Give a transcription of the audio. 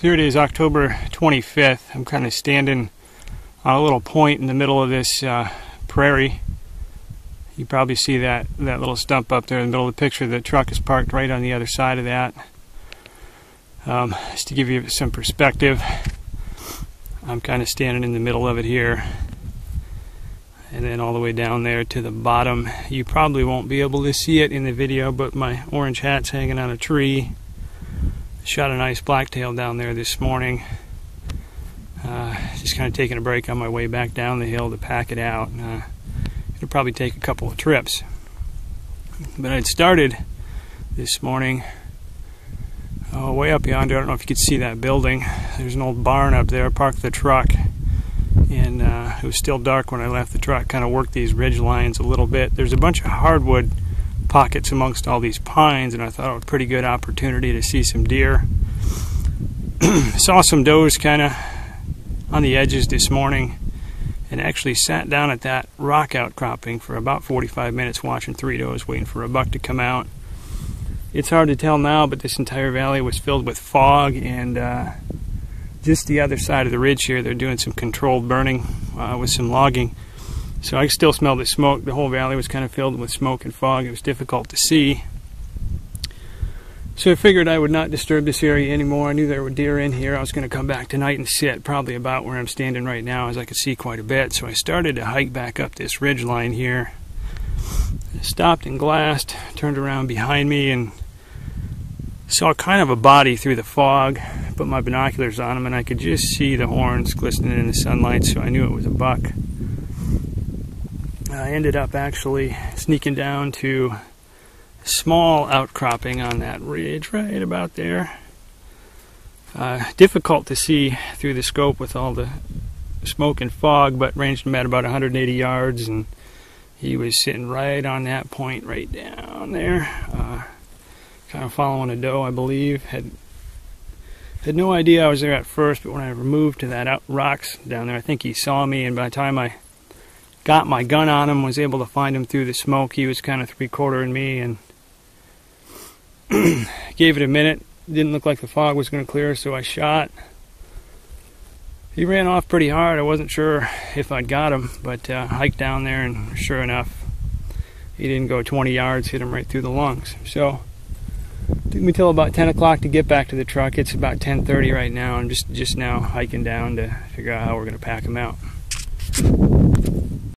Here it is, October 25th. I'm kind of standing on a little point in the middle of this prairie. You probably see that little stump up there in the middle of the picture. The truck is parked right on the other side of that. Just to give you some perspective, I'm kind of standing in the middle of it here. And then all the way down there to the bottom. You probably won't be able to see it in the video, but my orange hat's hanging on a tree. Shot a nice blacktail down there this morning. Just kind of taking a break on my way back down the hill to pack it out. It'll probably take a couple of trips. But I'd started this morning way up yonder. I don't know if you could see that building. There's an old barn up there. I parked the truck, and it was still dark when I left the truck. Kind of worked these ridge lines a little bit. There's a bunch of hardwood pockets amongst all these pines, and I thought it was a pretty good opportunity to see some deer. Saw some does kind of on the edges this morning, and actually sat down at that rock outcropping for about 45 minutes watching 3 does waiting for a buck to come out. It's hard to tell now, but this entire valley was filled with fog, and just the other side of the ridge here they're doing some controlled burning with some logging. So I still smell the smoke. The whole valley was kind of filled with smoke and fog. It was difficult to see. So I figured I would not disturb this area anymore. I knew there were deer in here. I was going to come back tonight and sit probably about where I'm standing right now, as I could see quite a bit. So I started to hike back up this ridge line here. I stopped and glassed, turned around behind me, and saw kind of a body through the fog. Put my binoculars on him, and I could just see the horns glistening in the sunlight, so I knew it was a buck. I ended up actually sneaking down to a small outcropping on that ridge right about there. Difficult to see through the scope with all the smoke and fog, but ranged him at about 180 yards, and he was sitting right on that point right down there, kind of following a doe, I believe. Had no idea I was there at first, but when I moved to that rocks down there, I think he saw me, and by the time I got my gun on him, was able to find him through the smoke. He was kind of three-quartering me, and gave it a minute. Didn't look like the fog was going to clear, so I shot. He ran off pretty hard. I wasn't sure if I'd got him, but hiked down there, and sure enough, he didn't go 20 yards, hit him right through the lungs. So it took me till about 10 o'clock to get back to the truck. It's about 10:30 right now. I'm just now hiking down to figure out how we're going to pack him out.